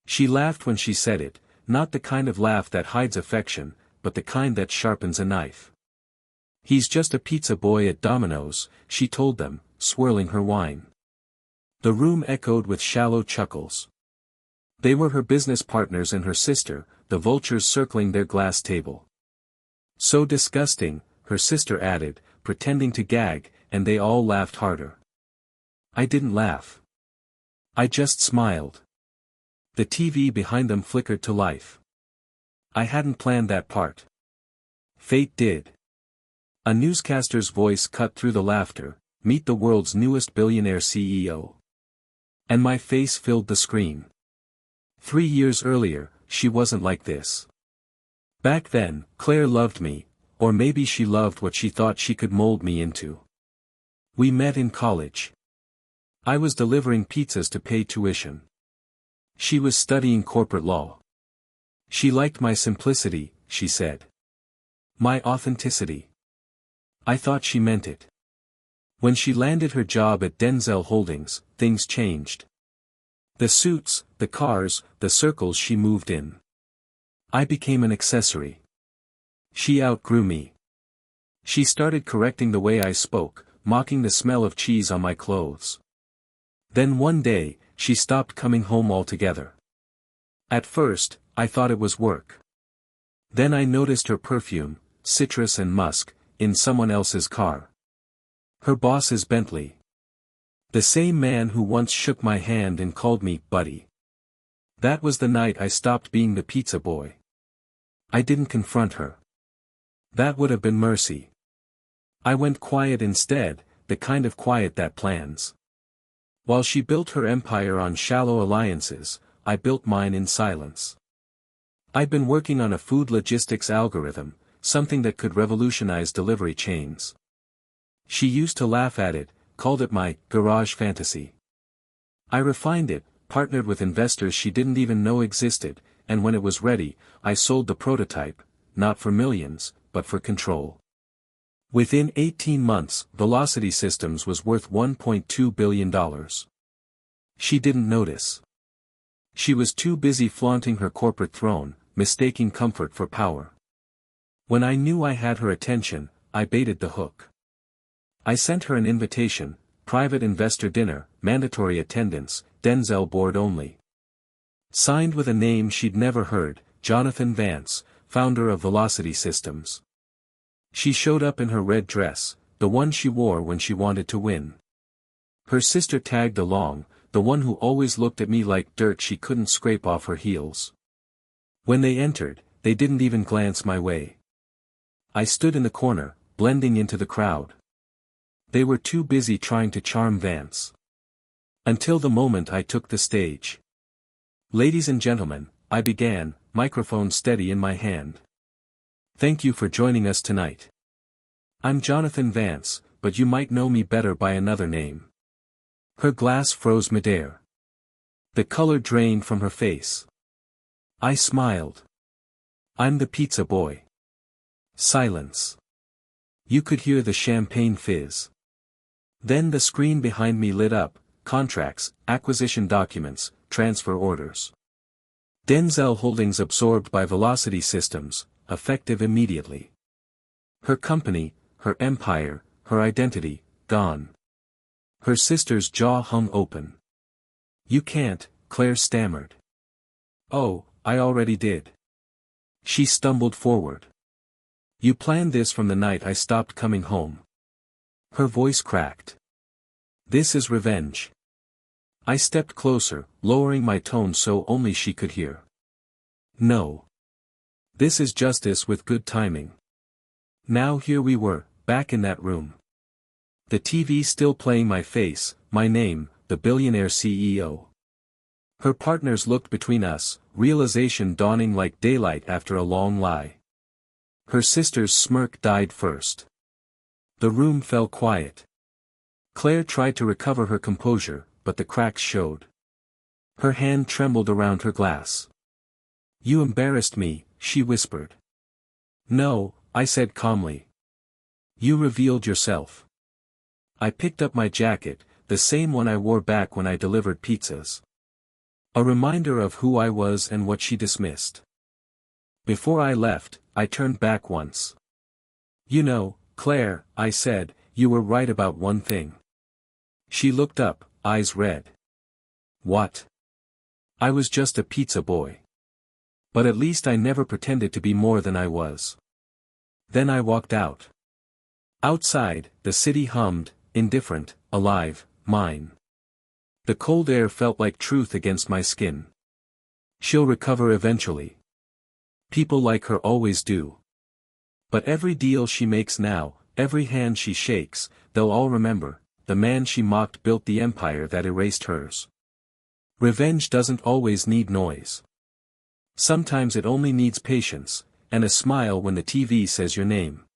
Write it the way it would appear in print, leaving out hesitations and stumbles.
She laughed when she said it, not the kind of laugh that hides affection, but the kind that sharpens a knife. "He's just a pizza boy at Domino's," she told them, swirling her wine. The room echoed with shallow chuckles. They were her business partners and her sister, the vultures circling their glass table. "So disgusting," her sister added, pretending to gag, and they all laughed harder. I didn't laugh. I just smiled. The TV behind them flickered to life. I hadn't planned that part. Fate did. A newscaster's voice cut through the laughter, "Meet the world's newest billionaire CEO." And my face filled the screen. 3 years earlier, she wasn't like this. Back then, Claire loved me, or maybe she loved what she thought she could mold me into. We met in college. I was delivering pizzas to pay tuition. She was studying corporate law. She liked my simplicity, she said. My authenticity. I thought she meant it. When she landed her job at Denzel Holdings, things changed. The suits, the cars, the circles she moved in. I became an accessory. She outgrew me. She started correcting the way I spoke, mocking the smell of cheese on my clothes. Then one day, she stopped coming home altogether. At first, I thought it was work. Then I noticed her perfume, citrus and musk, in someone else's car. Her boss's Bentley. The same man who once shook my hand and called me buddy. That was the night I stopped being the pizza boy. I didn't confront her. That would have been mercy. I went quiet instead, the kind of quiet that plans. While she built her empire on shallow alliances, I built mine in silence. I'd been working on a food logistics algorithm, something that could revolutionize delivery chains. She used to laugh at it, called it my garage fantasy. I refined it, partnered with investors she didn't even know existed, and when it was ready, I sold the prototype, not for millions, but for control. Within 18 months, Velocity Systems was worth $1.2 billion. She didn't notice. She was too busy flaunting her corporate throne, mistaking comfort for power. When I knew I had her attention, I baited the hook. I sent her an invitation, private investor dinner, mandatory attendance, Denzel board only. Signed with a name she'd never heard, Jonathan Vance, founder of Velocity Systems. She showed up in her red dress, the one she wore when she wanted to win. Her sister tagged along, the one who always looked at me like dirt she couldn't scrape off her heels. When they entered, they didn't even glance my way. I stood in the corner, blending into the crowd. They were too busy trying to charm Vance. Until the moment I took the stage. "Ladies and gentlemen," I began, microphone steady in my hand. "Thank you for joining us tonight. I'm Jonathan Vance, but you might know me better by another name." Her glass froze midair. The color drained from her face. I smiled. "I'm the pizza boy." Silence. You could hear the champagne fizz. Then the screen behind me lit up, contracts, acquisition documents, transfer orders. Denzel Holdings absorbed by Velocity Systems, effective immediately. Her company, her empire, her identity, gone. Her sister's jaw hung open. "You can't," Claire stammered. "Oh, I already did." She stumbled forward. "You planned this from the night I stopped coming home." Her voice cracked. "This is revenge." I stepped closer, lowering my tone so only she could hear. "No. This is justice with good timing." Now here we were, back in that room. The TV still playing my face, my name, the billionaire CEO. Her partners looked between us, realization dawning like daylight after a long lie. Her sister's smirk died first. The room fell quiet. Claire tried to recover her composure, but the cracks showed. Her hand trembled around her glass. "You embarrassed me," she whispered. "No," I said calmly. "You revealed yourself." I picked up my jacket, the same one I wore back when I delivered pizzas. A reminder of who I was and what she dismissed. Before I left, I turned back once. You know, Claire, I said, you were right about one thing. She looked up, eyes red. What? I was just a pizza boy. But at least I never pretended to be more than I was. Then I walked out. Outside, the city hummed, indifferent, alive, mine. The cold air felt like truth against my skin. She'll recover eventually. People like her always do. But every deal she makes now, every hand she shakes, they'll all remember, the man she mocked built the empire that erased hers. Revenge doesn't always need noise. Sometimes it only needs patience, and a smile when the TV says your name.